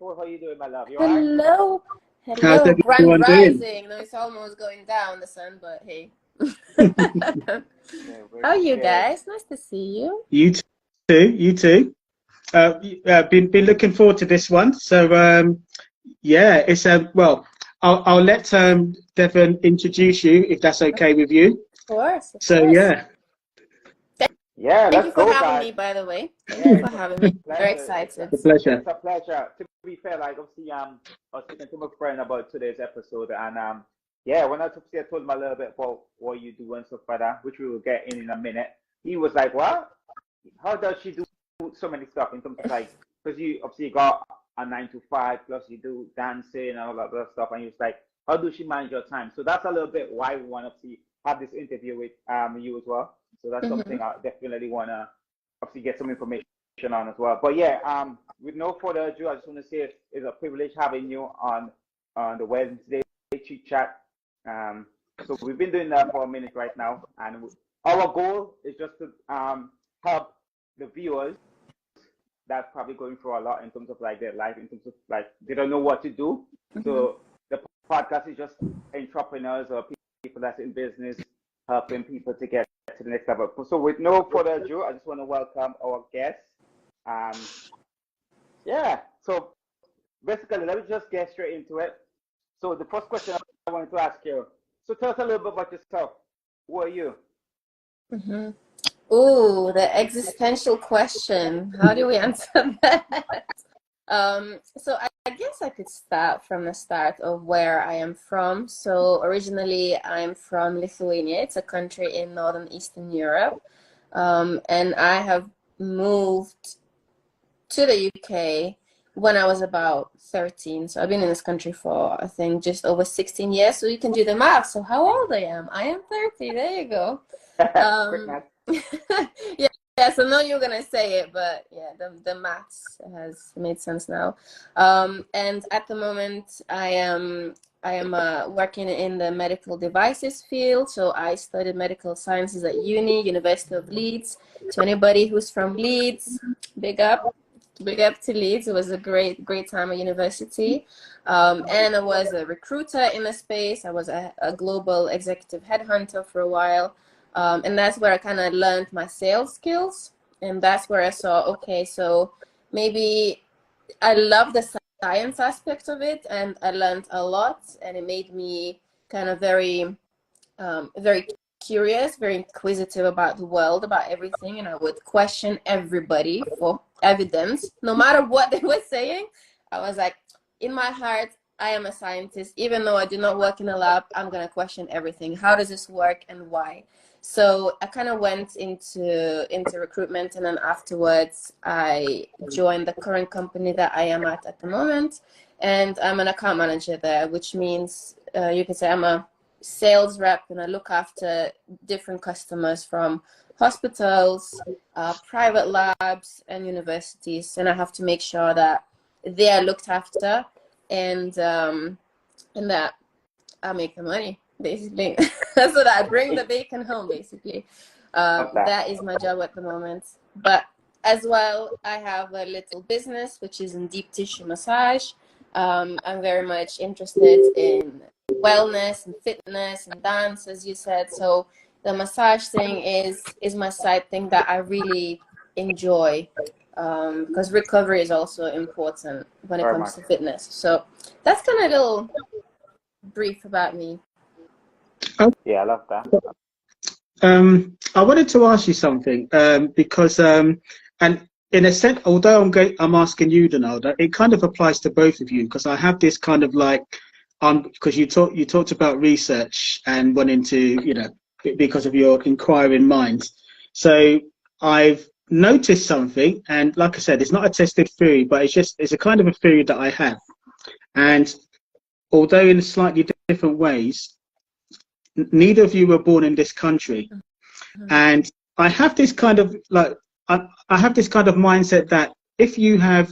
beautiful. How you doing, my love? You all right? Hello. How's Hello. Grand everyone doing? rising. No, it's almost going down, the sun, but hey. Yeah, How are you yeah. guys? Nice to see you. You too. You too. Been looking forward to this one. So yeah, it's well, I'll let Devon introduce you if that's okay with you. Of course, of So course. yeah, Yeah, Thank you let's for go, having guys. me, by the way. Thank Yeah, you for it's a having me. Very pleasure. excited. a pleasure. It's a pleasure. To be fair, like obviously, I was speaking to my friend about today's episode, and yeah, when I told him a little bit about what you do and stuff like that, which we will get in a minute. He was like, "What? How does she do so many stuff in terms of like, because you obviously got a 9 to 5 plus you do dancing and all that other stuff, and he was like, how does she manage your time?" So that's a little bit why we want to see have this interview with you as well. So that's Hmm. something I definitely want to obviously get some information on as well. But yeah, with no further ado, I just want to say it's a privilege having you on the Wednesday Chit Chat. So we've been doing that for a minute right now, and our goal is just to help the viewers that's probably going through a lot in terms of like their life, in terms of like they don't know what to do. Hmm. So the podcast is just entrepreneurs or people that's in business helping people to get to the next level. So with no further ado, I just want to welcome our guest. Um, yeah. So basically, let me just get straight into it. So the first question I wanted to ask you. So tell us a little bit about yourself. Who are you? Hmm. Ooh, the existential question. How do we answer that? So I guess I could start from the start of where I am from. So originally I'm from Lithuania. It's a country in Northern Eastern Europe. And I have moved to the UK when I was about 13. So I've been in this country for, I think, just over 16 years. So you can do the math. So how old I am? I am 30. There you go. Quick math. Yeah, yes, I know you're gonna say it, but yeah, the maths has made sense now. And at the moment, I am working in the medical devices field. So I studied medical sciences at University of Leeds. To anybody who's from Leeds, big up. Big up to Leeds. It was a great time at university. And I was a recruiter in the space. I was a global executive headhunter for a while. And that's where I kind of learned my sales skills. And that's where I saw, okay, so maybe I love the science aspect of it, and I learned a lot, and it made me kind of very curious, very inquisitive about the world, about everything, and I would question everybody for evidence, no matter what they were saying. I was like, in my heart, I am a scientist. Even though I do not work in a lab, I'm gonna question everything. How does this work and why? So I kind of went into recruitment, and then afterwards I joined the current company that I am at the moment, and I'm an account manager there, which means you can say I'm a sales rep, and I look after different customers from hospitals, private labs, and universities, and I have to make sure that they are looked after, and that I make the money, basically. So that I bring the bacon home, basically. Okay. That is my job at the moment. But as well, I have a little business which is in deep tissue massage. I'm very much interested in wellness and fitness and dance, as you said. So the massage thing is my side thing that I really enjoy, because recovery is also important when it Very comes much. to fitness. So that's kind of a little brief about me. Yeah, I love that. I wanted to ask you something because and in a sense, although I'm asking you, Donalda, it kind of applies to both of you because I have this kind of like because you talked about research and wanting to because of your inquiring mind. So I've noticed something, and like I said, it's not a tested theory, but it's a kind of a theory that I have, and although in slightly different ways, neither of you were born in this country. And I have this kind of like I have this kind of mindset that if you have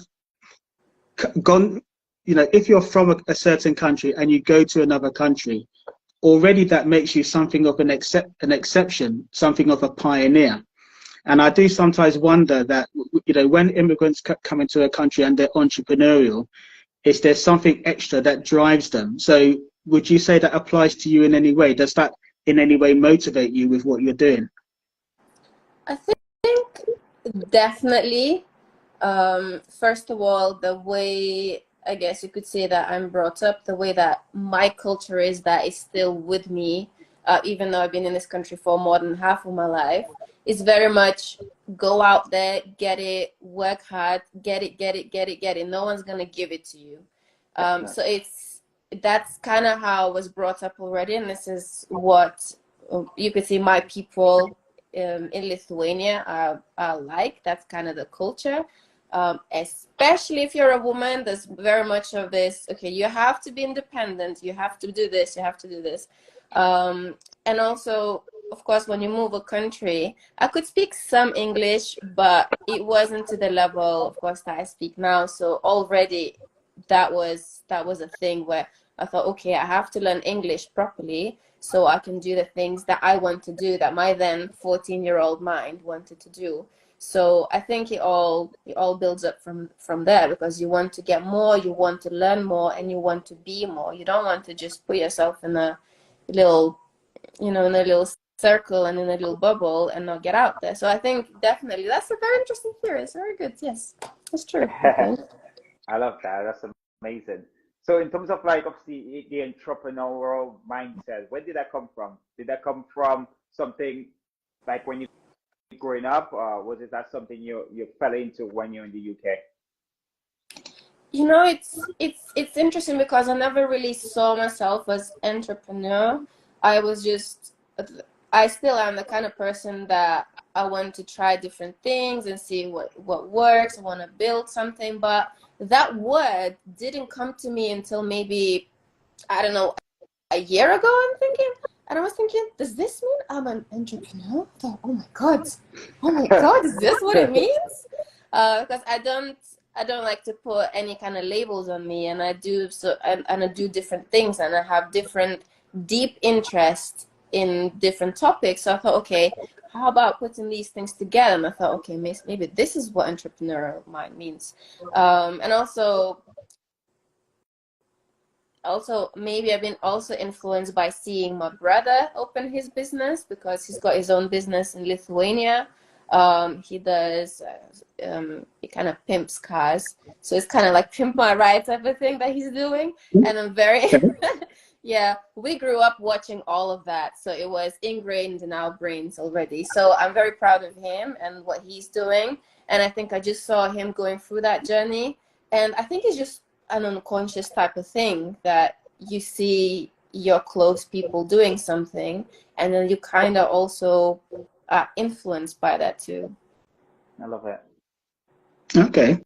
gone, if you're from a certain country and you go to another country, already that makes you something of an exception, something of a pioneer. And I do sometimes wonder that when immigrants come into a country and they're entrepreneurial, is there something extra that drives them? So would you say that applies to you in any way? Does that in any way motivate you with what you're doing? I think definitely. First of all, the way, I guess you could say, that I'm brought up, the way that my culture is, that is still with me, even though I've been in this country for more than half of my life, is very much go out there, get it, work hard, get it, get it, get it, get it. No one's gonna give it to you. So that's kind of how I was brought up already, and this is what you could see my people in Lithuania are like. That's kind of the culture. Especially if you're a woman, there's very much of this, okay, you have to be independent, you have to do this, you have to do this. And also, of course, when you move a country, I could speak some English, but it wasn't to the level, of course, that I speak now. So already that was a thing where I thought, okay, I have to learn English properly so I can do the things that I want to do, that my then 14-year-old mind wanted to do. So I think it all builds up from there, because you want to get more, you want to learn more, and you want to be more. You don't want to just put yourself in a little, in a little circle and in a little bubble and not get out there. So I think definitely that's a very interesting theory. It's very good. Yes, that's true. I love that. That's amazing. So in terms of like obviously the entrepreneurial mindset, where did that come from? Did that come from something like when you growing up, or was it that something you fell into when you're in the UK? It's interesting because I never really saw myself as entrepreneur. I still am the kind of person that I want to try different things and see what works. I want to build something, but that word didn't come to me until maybe, I don't know, a year ago, I'm thinking. And I was thinking, does this mean I'm an entrepreneur? I thought, oh my God, is this what it means? Because I don't like to put any kind of labels on me, and I do and I do different things, and I have different deep interest in different topics. So I thought, okay, how about putting these things together? And I thought, okay, maybe this is what entrepreneurial mind means. And also maybe I've been also influenced by seeing my brother open his business, because he's got his own business in Lithuania. He does he kind of pimps cars, so it's kind of like pimp my ride type of thing that he's doing. And I'm very yeah, we grew up watching all of that, so it was ingrained in our brains already. So I'm very proud of him and what he's doing, and I think I just saw him going through that journey, and I think it's just an unconscious type of thing that you see your close people doing something, and then you kind of also are influenced by that too. I love it. Okay.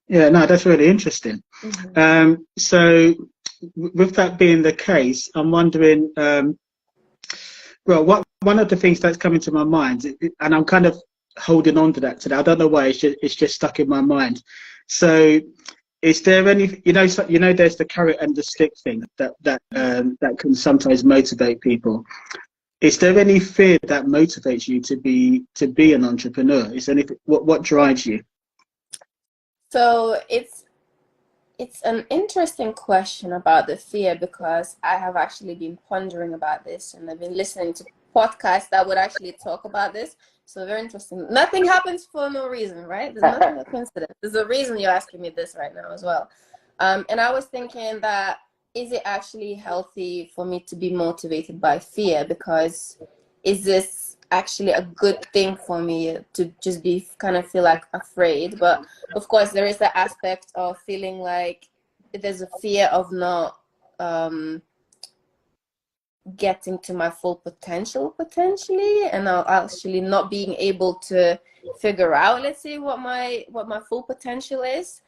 Yeah, no, that's really interesting. Mm-hmm. So with that being the case, I'm wondering, well, one of the things that's coming to my mind, and I'm kind of holding on to that today. I don't know why, it's just stuck in my mind. So is there any, there's the carrot and the stick thing that can sometimes motivate people. Is there any fear that motivates you to be an entrepreneur? Is there anything, what drives you? So it's an interesting question about the fear, because I have actually been pondering about this, and I've been listening to podcasts that would actually talk about this. So very interesting. Nothing happens for no reason, right? There's nothing a coincidence. There's a reason you're asking me this right now as well. And I was thinking that, is it actually healthy for me to be motivated by fear? Because is this actually a good thing for me to just be kind of feel like afraid? But of course, there is the aspect of feeling like there's a fear of not getting to my full potential potentially, and actually not being able to figure out, let's say, what my full potential is.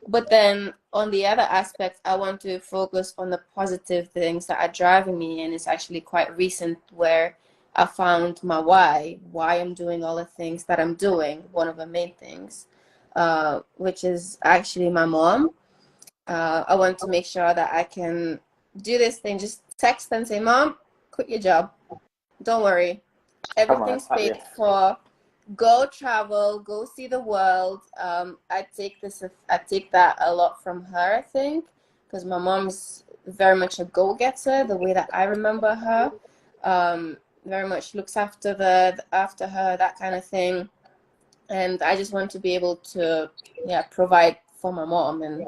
But then on the other aspect, I want to focus on the positive things that are driving me, and it's actually quite recent where I found my why I'm doing all the things that I'm doing. One of the main things, which is actually my mom. I want to make sure that I can do this thing, just text and say, Mom, quit your job. Don't worry. Everything's paid for. go travel, go see the world. I take that a lot from her, I think, because my mom's very much a go-getter, the way that I remember her. Very much looks after after her, that kind of thing. And I just want to be able to, yeah, provide for my mom and,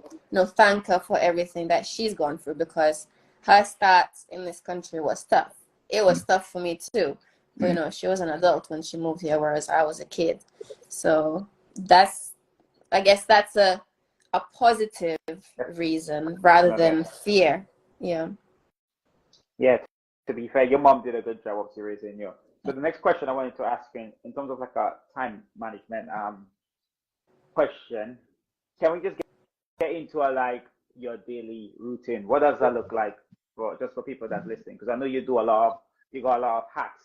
thank her for everything that she's gone through, because her start in this country was tough. It was tough for me too. But, she was an adult when she moved here, whereas I was a kid. So I guess that's a positive reason rather than fear. Yeah. Yeah, to be fair, your mom did a good job of raising you. So the next question I wanted to ask in terms of like a time management question, can we just get into like your daily routine? What does that look like for people that's listening? Because I know you got a lot of hats.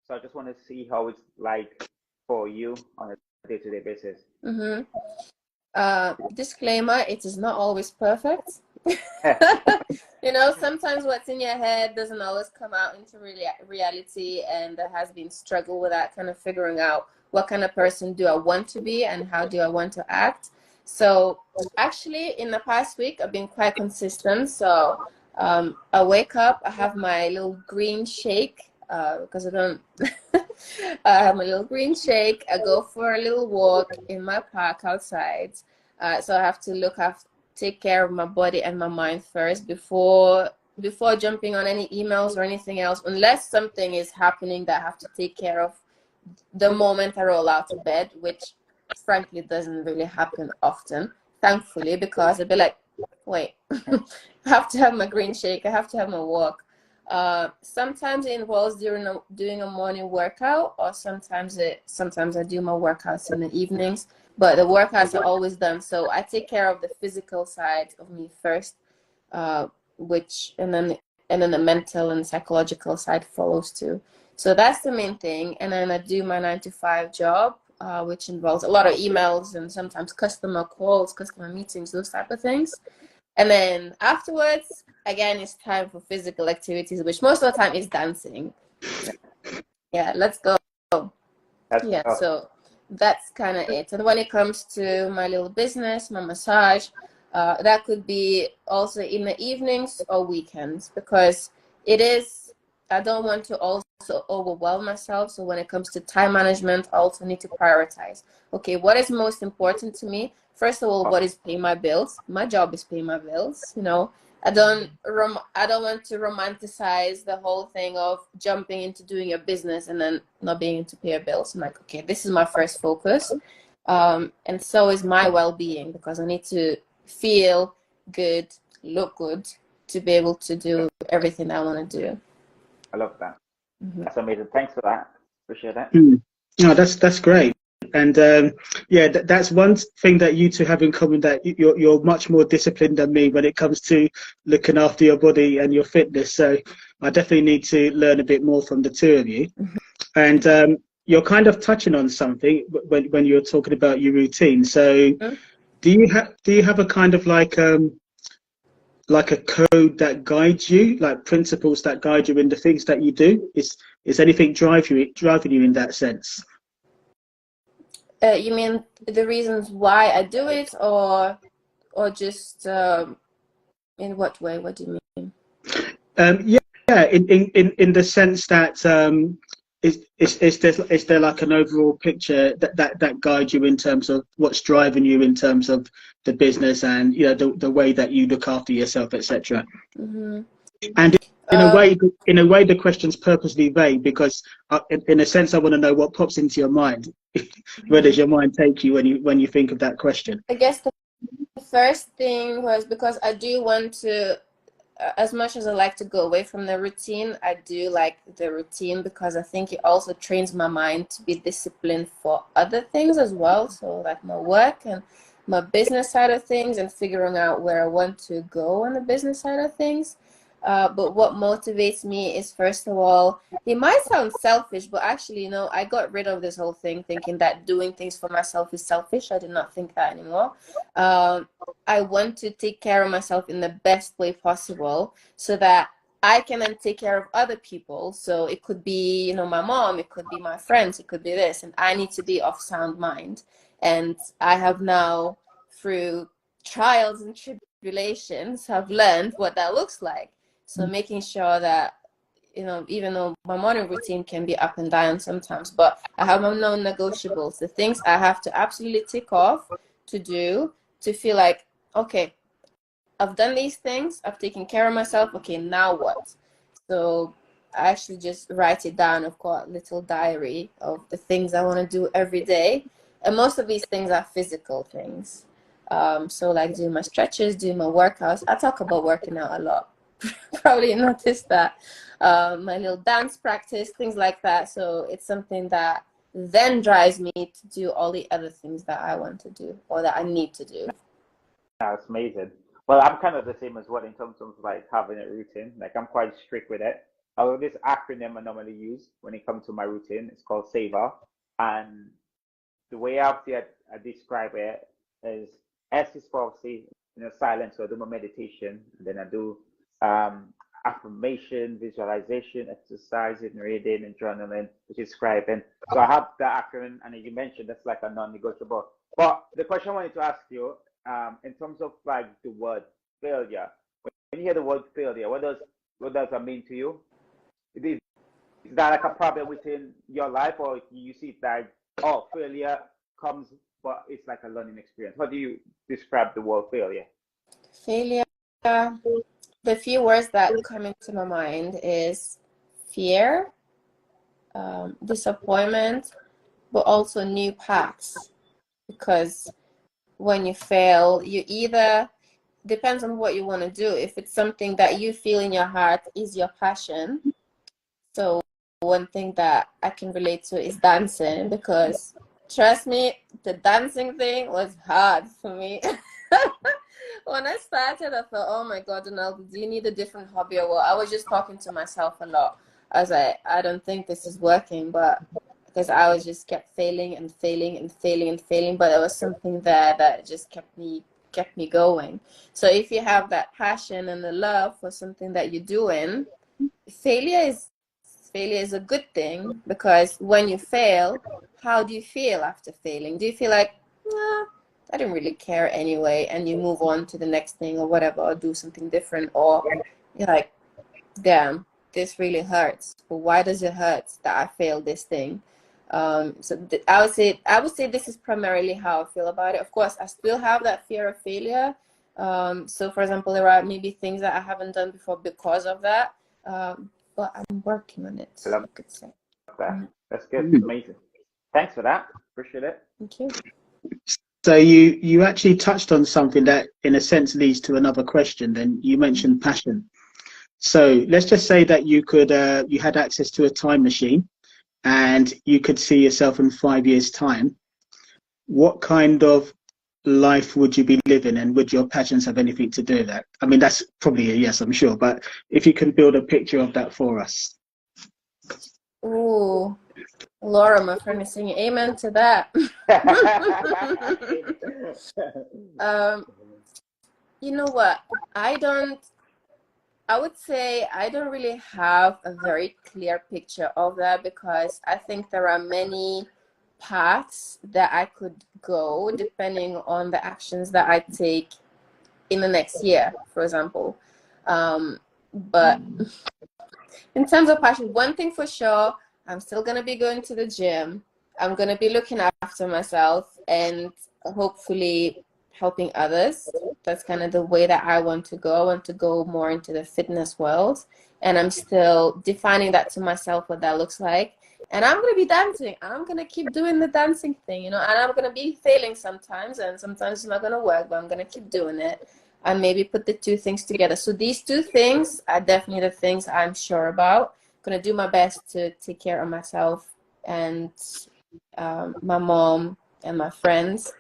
So I just want to see how it's like for you on a day-to-day basis. Disclaimer, it is not always perfect. Sometimes what's in your head doesn't always come out into reality, and there has been struggle with that, kind of figuring out what kind of person do I want to be and how do I want to act. So actually in the past week I've been quite consistent. So I wake up, I have my little green shake, because I don't I have my little green shake. I go for a little walk in my park outside. So I have to take care of my body and my mind first before jumping on any emails or anything else, unless something is happening that I have to take care of the moment I roll out of bed, which frankly doesn't really happen often, thankfully, because I'd be like, wait, I have to have my green shake, I have to have my walk. Sometimes it involves doing a morning workout, or sometimes I do my workouts in the evenings, but the workouts are always done. So I take care of the physical side of me first, and then the mental and psychological side follows too. So that's the main thing. And then I do my 9 to 5 job, which involves a lot of emails and sometimes customer calls, customer meetings, those type of things. And then afterwards, again, it's time for physical activities, which most of the time is dancing. Yeah, let's go. So that's kind of it. And when it comes to my little business, my massage, that could be also in the evenings or weekends, because I don't want to also overwhelm myself. So when it comes to time management, I also need to prioritize. Okay, what is most important to me? First of all, what is paying my bills? My job is paying my bills. I don't want to romanticize the whole thing of jumping into doing a business and then not being able to pay your bills. I'm like, okay, this is my first focus. And so is my well-being, because I need to feel good, look good, to be able to do everything I want to do. I love that. That's amazing. Thanks for that. Appreciate that. No, that's great. And that's one thing that you two have in common, that you're much more disciplined than me when it comes to looking after your body and your fitness. So I definitely need to learn a bit more from the two of you. And you're kind of touching on something when you're talking about your routine. So do you have a kind of like a code that guides you, like principles that guide you in the things that you do? Is anything driving you in that sense? You mean the reasons why I do it, or just in what way? What do you mean? In the sense that is there like an overall picture that guides you in terms of what's driving you in terms of the business and the way that you look after yourself, etc. And in a way the question's purposely vague, because in a sense I want to know what pops into your mind. Where does your mind take you when you think of that question? I guess the first thing was because I do want to, as much as I like to go away from the routine, I do like the routine because I think it also trains my mind to be disciplined for other things as well. So like my work and my business side of things, and figuring out where I want to go on the business side of things. But what motivates me is, first of all, it might sound selfish, but actually, I got rid of this whole thing thinking that doing things for myself is selfish. I do not think that anymore. I want to take care of myself in the best way possible, so that I can then take care of other people. So it could be, you know, my mom, it could be my friends, it could be this, and I need to be of sound mind. And I have now, through trials and tribulations, have learned what that looks like. So making sure that, you know, even though my morning routine can be up and down sometimes, but I have my non-negotiables, the things I have to absolutely tick off to do to feel like, okay, I've done these things, I've taken care of myself, okay, now what? So I actually just write it down. I've got a little diary of the things I want to do every day. And most of these things are physical things. So like doing my stretches, doing my workouts. I talk about working out a lot. Probably noticed that. My little dance practice, things like that. So it's something that then drives me to do all the other things that I want to do or that I need to do. That's amazing. Well, I'm kind of the same as well in terms of like having a routine. Like I'm quite strict with it. Although this acronym I normally use when it comes to my routine, it's called SAVOR. And the way I describe it is S is for obviously, you know, silence. So I do my meditation, and then I do um, affirmation, visualization, exercising, reading, and journaling, which is scribing. So I have the acronym, and as you mentioned, that's like a non-negotiable. But the question I wanted to ask you, in terms of like the word failure, when you hear the word failure, what does that mean to you? Is that like a problem within your life, or you see it like, oh, failure comes, but it's like a learning experience? How do you describe the word failure? Failure, the few words that come into my mind is fear, disappointment, but also new paths. Because when you fail, you either, depends on what you want to do. If it's something that you feel in your heart is your passion. So one thing that I can relate to is dancing, because trust me, the dancing thing was hard for me. When I started, I thought, oh my God, Donalda, do you need a different hobby or what? I was just talking to myself a lot. I was like, I don't think this is working, but because I was just kept failing and failing and failing and failing, but there was something there that just kept me going. So if you have that passion and the love for something that you're doing, failure is a good thing, because when you fail, how do you feel after failing? Do you feel like, nah, I didn't really care anyway, and you move on to the next thing or whatever, or do something different, or you're like, damn, this really hurts, but why does it hurt that I failed this thing? I would say this is primarily how I feel about it. Of course, I still have that fear of failure. So for example, there are maybe things that I haven't done before because of that. But I'm working on it, I could say. That. That's good. Amazing. Thanks for that. Appreciate it. Thank you. So you actually touched on something that in a sense leads to another question. Then you mentioned passion. So let's just say that you had access to a time machine and you could see yourself in 5 years' time. What kind of life would you be living, and would your passions have anything to do with that? I mean, that's probably a yes, I'm sure, but if you can build a picture of that for us. Ooh, Laura, my friend, is singing amen to that. You know what? I would say I don't really have a very clear picture of that, because I think there are many paths that I could go depending on the actions that I take in the next year, for example. But in terms of passion, one thing for sure, I'm still going to be going to the gym. I'm going to be looking after myself and hopefully helping others. That's kind of the way that I want to go. I want to go more into the fitness world. And I'm still defining that to myself, what that looks like. And I'm going to be dancing. I'm going to keep doing the dancing thing, you know, and I'm going to be failing sometimes, and sometimes it's not going to work, but I'm going to keep doing it and maybe put the two things together. So these two things are definitely the things I'm sure about. I'm going to do my best to take care of myself and my mom and my friends.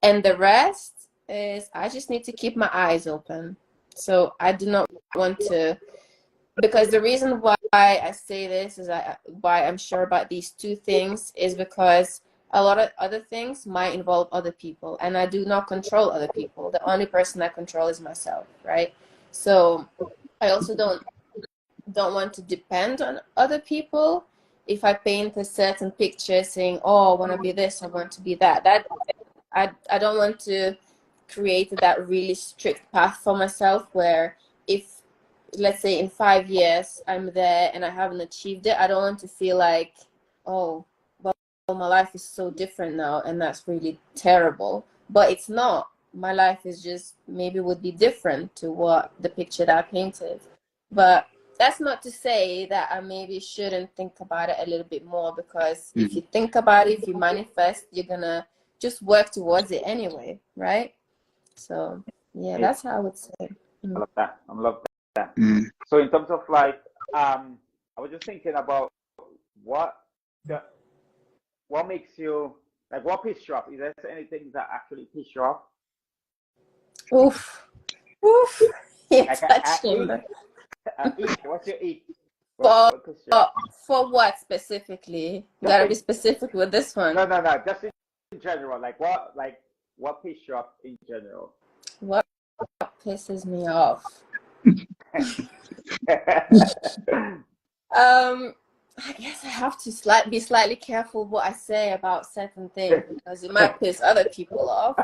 And the rest is I just need to keep my eyes open. So I do not want to, because the reason why I say this is why I'm sure about these two things is because a lot of other things might involve other people, and I do not control other people. The only person I control is myself, right? So I also don't don't want to depend on other people. If I paint a certain picture saying, oh, I want to be this, I want to be that, I don't want to create that really strict path for myself where if, let's say in 5 years I'm there and I haven't achieved it, I don't want to feel like, oh, well, my life is so different now and that's really terrible. But it's not. My life is just maybe would be different to what the picture that I painted. But that's not to say that I maybe shouldn't think about it a little bit more, because if you think about it, if you manifest, you're gonna just work towards it anyway, right? So yeah, that's how I would say. I love that. I love that. So in terms of like, I was just thinking about what makes you like, what pisses you off? Is there anything that actually piss you off? Oof. You're touching me. What's your eat? For what specifically? Gotta be specific with this one. No. Just in general. Like what pisses you off in general? What pisses me off? I guess I have to be slightly careful what I say about certain things, because it might piss other people off.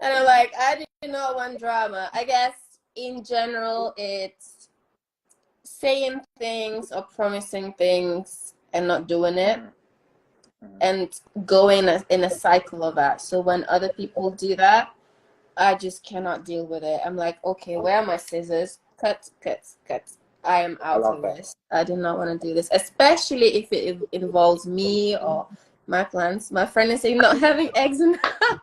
And I'm like, I do not want drama. I guess in general, it's saying things or promising things and not doing it, and going in a cycle of that. So when other people do that, I just cannot deal with it. I'm like, okay, where are my scissors? Cut. I am out of this. I do not want to do this, especially if it involves me or my plans. My friend is saying not having eggs in the house.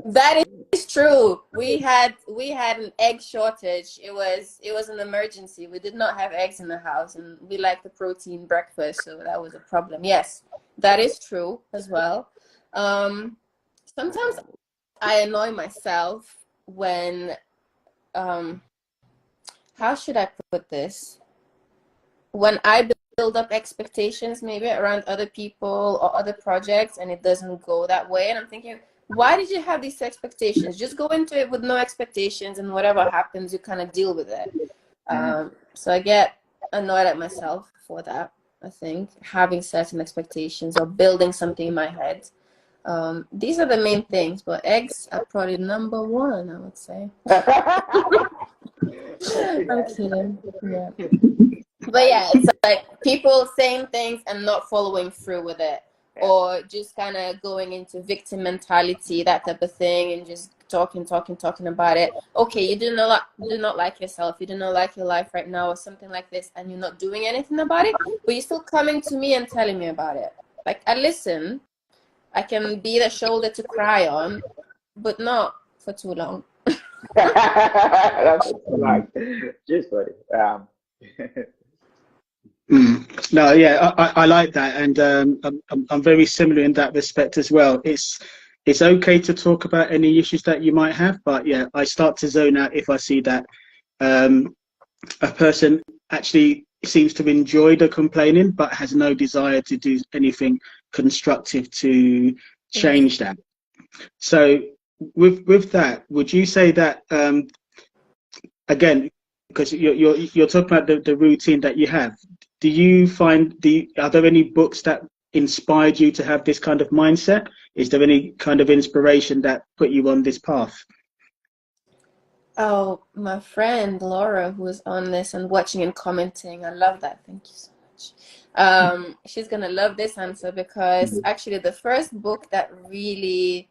That is true. We had an egg shortage. It was an emergency. We did not have eggs in the house, and we like the protein breakfast, so that was a problem. Yes, that is true as well. Sometimes I annoy myself when how should I put this? When I build up expectations maybe around other people or other projects and it doesn't go that way, and I'm thinking, why did you have these expectations? Just go into it with no expectations, and whatever happens, you kind of deal with it. So I get annoyed at myself for that. I think having certain expectations or building something in my head. These are the main things, but eggs are probably number one, I would say. I'm kidding. Yeah. But yeah, it's like people saying things and not following through with it, or just kind of going into victim mentality, that type of thing, and just talking about it. Okay, you do not like yourself, you do not like your life right now, or something like this, and you're not doing anything about it, but you're still coming to me and telling me about it. Like, I listen. I can be the shoulder to cry on, but not for too long. That's like just funny. No, yeah, I like that, and I'm very similar in that respect as well. It's okay to talk about any issues that you might have, but yeah, I start to zone out if I see that a person actually seems to enjoy the complaining but has no desire to do anything constructive to change that. So with that, would you say that again, because you're talking about the routine that you have, do you find are there any books that inspired you to have this kind of mindset? Is there any kind of inspiration that put you on this path? Oh, my friend Laura, who is on this and watching and commenting, I love that. Thank you so much. She's gonna love this answer, because actually the first book that really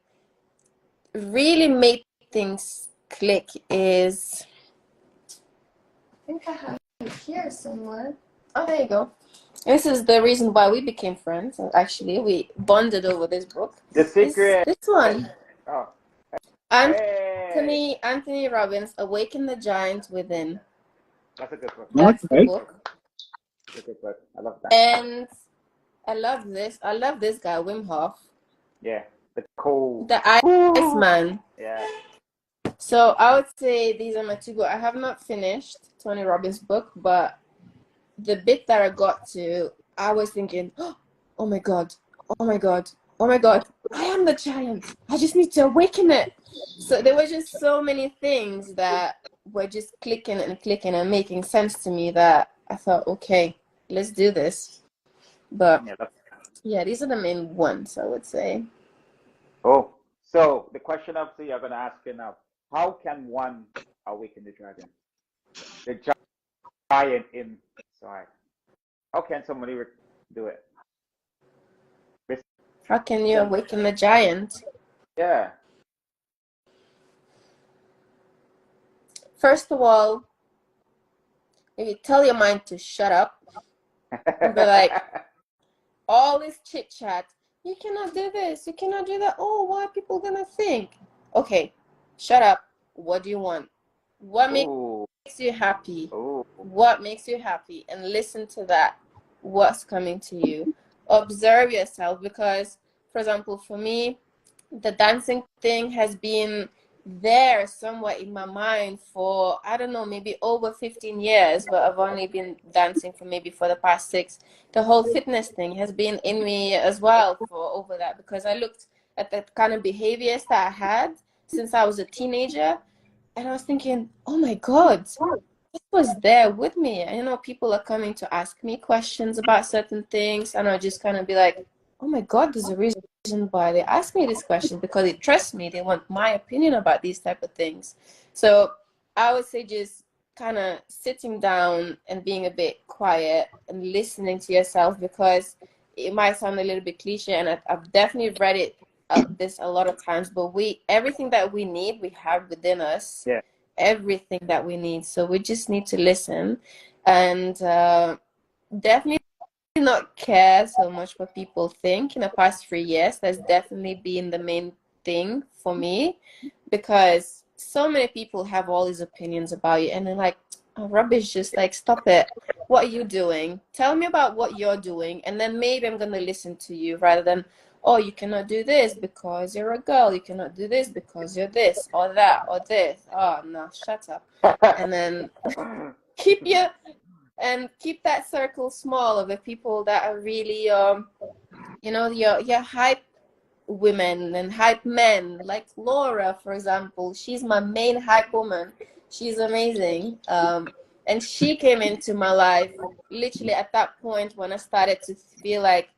made things click is, I think I have it here somewhere. Oh, there you go. This is the reason why we became friends. Actually, we bonded over this book. The Secret. This one. Oh. Anthony Robbins, Awaken the Giant Within. That's a good book. That's the book. That's a good book. I love that. And I love this guy, Wim Hof. Yeah, the Iceman. Yeah. So I would say these are my two books. I have not finished Tony Robbins' book, but the bit that I got to, I was thinking, oh my god, I am the giant. I just need to awaken it. So there were just so many things that were just clicking and making sense to me that I thought, okay, let's do this. But yeah, these are the main ones, I would say. Oh, so the question obviously I'm going to ask you now. How can one awaken the dragon? The giant inside. How can somebody do it? How can you awaken the giant? Yeah. First of all, if you tell your mind to shut up, and be like, all this chit chat, you cannot do this, you cannot do that. Oh, what are people gonna think? Okay, shut up. What do you want? What makes you happy? What makes you happy? And listen to that. What's coming to you? Observe yourself, because, for example, for me, the dancing thing has been there somewhere in my mind for, I don't know, maybe over 15 years, but I've only been dancing for maybe for the past 6. The whole fitness thing has been in me as well for over that, because I looked at the kind of behaviors that I had since I was a teenager, and I was thinking, oh my God, this was there with me. And, you know, people are coming to ask me questions about certain things, and I'll just kind of be like, oh my God, there's a reason why they ask me this question, because they trust me. They want my opinion about these type of things. So I would say just kind of sitting down and being a bit quiet and listening to yourself, because it might sound a little bit cliche, and I've definitely read it this a lot of times, but everything that we need, we have within us. Yeah. Everything that we need. So we just need to listen, and definitely not care so much what people think. In the past 3 years, that's definitely been the main thing for me, because so many people have all these opinions about you, and they're like, oh, rubbish, just like, stop it. What are you doing? Tell me about what you're doing, and then maybe I'm going to listen to you, rather than, oh, you cannot do this because you're a girl, you cannot do this because you're this or that or this. Oh no, shut up. And then keep that circle small of the people that are really you know, your hype women and hype men, like Laura, for example. She's my main hype woman. She's amazing. And she came into my life literally at that point when I started to feel like,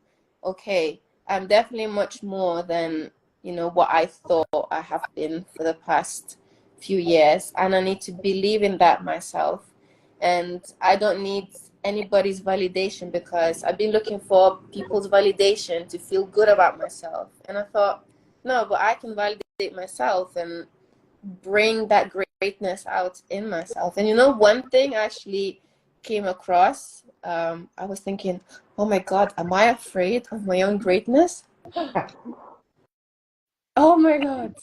okay, I'm definitely much more than, you know, what I thought I have been for the past few years. And I need to believe in that myself. And I don't need anybody's validation, because I've been looking for people's validation to feel good about myself. And I thought, no, but I can validate myself and bring that greatness out in myself. And you know, one thing I actually came across, I was thinking, oh my God, am I afraid of my own greatness? Oh my God.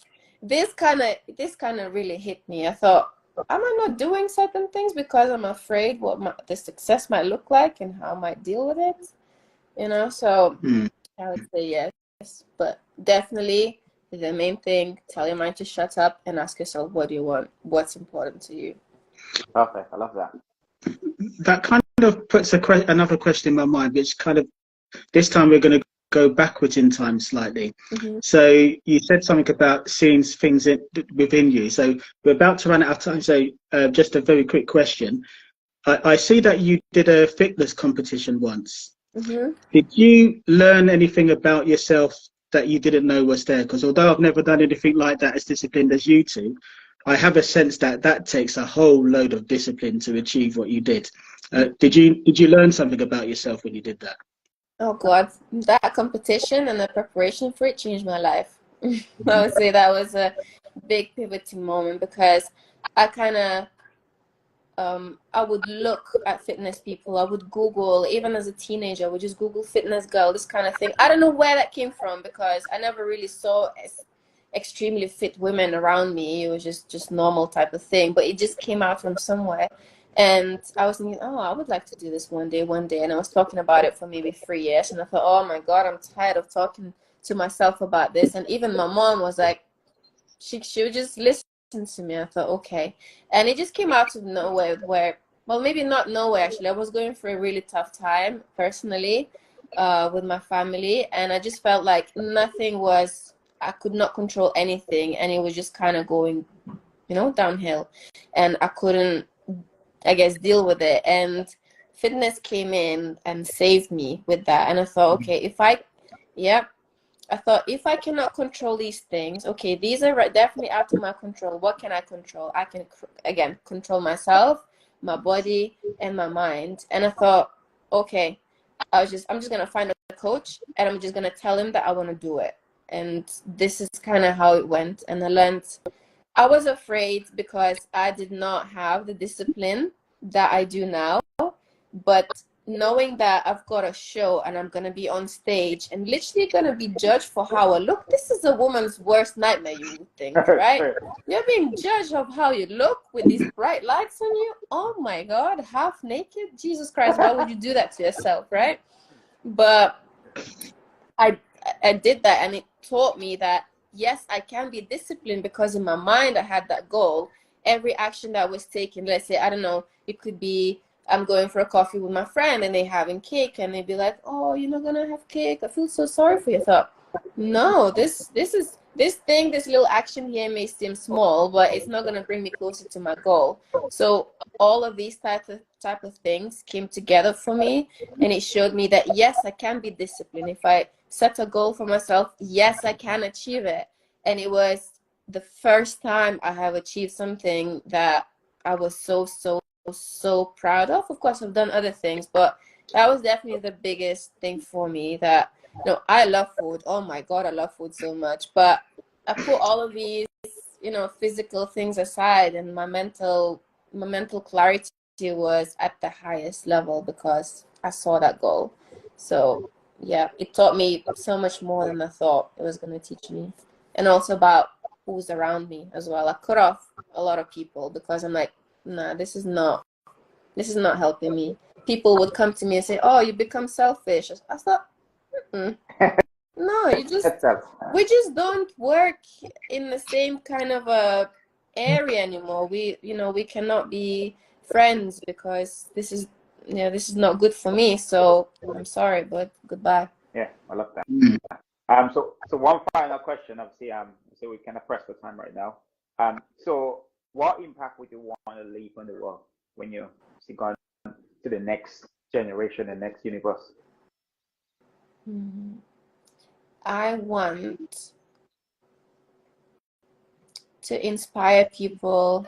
This kind of really hit me. I thought, am I not doing certain things because I'm afraid what the success might look like and how I might deal with it? You know, so I would say yes. But definitely the main thing, tell your mind to shut up and ask yourself, what do you want? What's important to you? Perfect. I love that. That kind of puts another question in my mind, which kind of, this time we're going to go backwards in time slightly. So you said something about seeing things within you. So we're about to run out of time. So just a very quick question. I see that you did a fitness competition once. Did you learn anything about yourself that you didn't know was there? Because although I've never done anything like that as disciplined as you two, I have a sense that that takes a whole load of discipline to achieve what you did. Did you learn something about yourself when you did that? Oh God, that competition and the preparation for it changed my life. I would say that was a big pivoting moment, because I kind of I would look at fitness people. I would Google, even as a teenager, I would just Google fitness girl, this kind of thing. I don't know where that came from, because I never really saw extremely fit women around me. It was just normal type of thing, but it just came out from somewhere. And I was thinking, oh, I would like to do this one day. And I was talking about it for maybe 3 years. And I thought, oh my God, I'm tired of talking to myself about this. And even my mom was like, she would just listen to me. I thought, okay. And it just came out of nowhere, well, maybe not nowhere, actually. I was going through a really tough time personally. with my family, and I just felt like I could not control anything, and it was just kind of going, downhill, and I couldn't, I guess, deal with it. And fitness came in and saved me with that. And I thought, okay, I thought, if I cannot control these things, okay, these are definitely out of my control. What can I control? I can, again, control myself, my body, and my mind. And I thought, okay, I'm just going to find a coach, and I'm just going to tell him that I want to do it. And this is kind of how it went. And I was afraid because I did not have the discipline that I do now. But knowing that I've got a show and I'm going to be on stage and literally going to be judged for how I look, this is a woman's worst nightmare, you would think, right? You're being judged of how you look with these bright lights on you. Oh my God, half naked? Jesus Christ, why would you do that to yourself, right? But I did that, and it taught me that, yes, I can be disciplined, because in my mind I had that goal. Every action that was taken, let's say, I don't know, it could be I'm going for a coffee with my friend and they having cake, and they'd be like, oh, you're not gonna have cake, I feel so sorry for you. I thought, no, this little action here may seem small, but it's not gonna bring me closer to my goal. So all of these type of things came together for me, and it showed me that, yes, I can be disciplined. If I set a goal for myself, yes, I can achieve it. And it was the first time I have achieved something that I was so proud of. Of course, I've done other things, but that was definitely the biggest thing for me. That, I love food. Oh my God, I love food so much. But I put all of these, physical things aside, and my mental clarity was at the highest level because I saw that goal. So yeah, it taught me so much more than I thought it was going to teach me, and also about who's around me as well. I cut off a lot of people because I'm like, nah, this is not helping me. People would come to me and say, oh, you become selfish. I thought, no, we just don't work in the same kind of a area anymore. We cannot be friends because this is not good for me. So I'm sorry, but goodbye. Yeah, I love that. So one final question. Obviously, so we kind of press for time right now. So what impact would you want to leave on the world when you see gone to the next generation, the next universe? I want to inspire people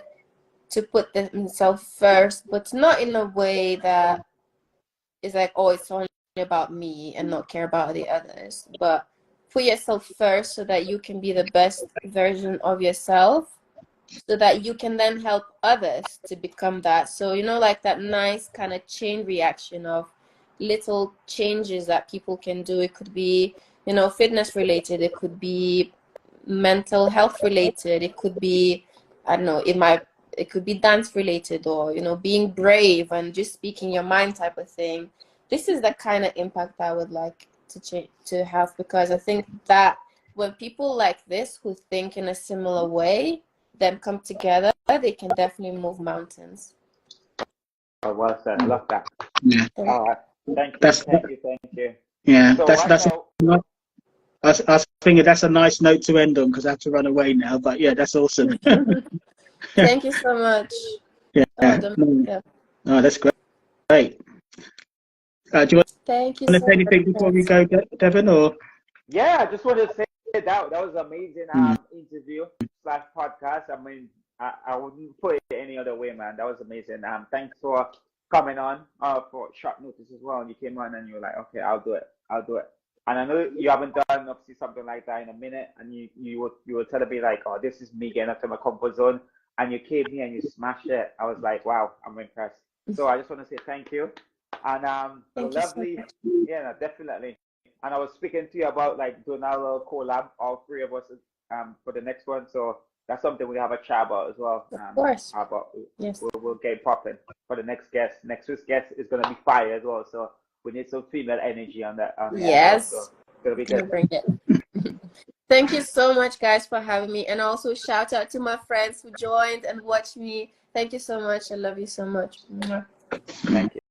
to put themselves first, but not in a way that is like, oh, it's only about me and not care about the others. But put yourself first so that you can be the best version of yourself, so that you can then help others to become that. So, like that nice kind of chain reaction of little changes that people can do. It could be, fitness related. It could be mental health related. It could be, I don't know, it could be dance related, or, being brave and just speaking your mind type of thing. This is the kind of impact I would like to have, because I think that when people like this who think in a similar way then come together, they can definitely move mountains. Oh, well said. I love that. Yeah. All right. Thank you. Yeah, so that's I was thinking that's a nice note to end on, because I have to run away now. But yeah, that's awesome. Thank you so much. Yeah. Yeah. Oh, that's great. Do you want Thank you to so say anything before we go, Devon? Or yeah, I just wanted to say that was an amazing interview / podcast. I mean, I wouldn't put it any other way, man. That was amazing. Thanks for coming on for short notice as well. And you came on and you were like, okay, I'll do it. And I know you haven't done obviously something like that in a minute, and you were telling me like, oh, this is me getting out of my comfort zone, and you came here and you smashed it. I was like, wow, I'm impressed. So I just want to say thank you. And lovely, yeah, no, definitely. And I was speaking to you about like Donalda collab, all three of us, for the next one. So that's something we have a chat about as well. Of course. Yes. We'll get popping for the next guest. Next week's guest is gonna be fire as well. So we need some female energy on that. Yes. So it's gonna be good. Bring it. Thank you so much, guys, for having me, and also shout out to my friends who joined and watched me. Thank you so much. I love you so much. Thank you.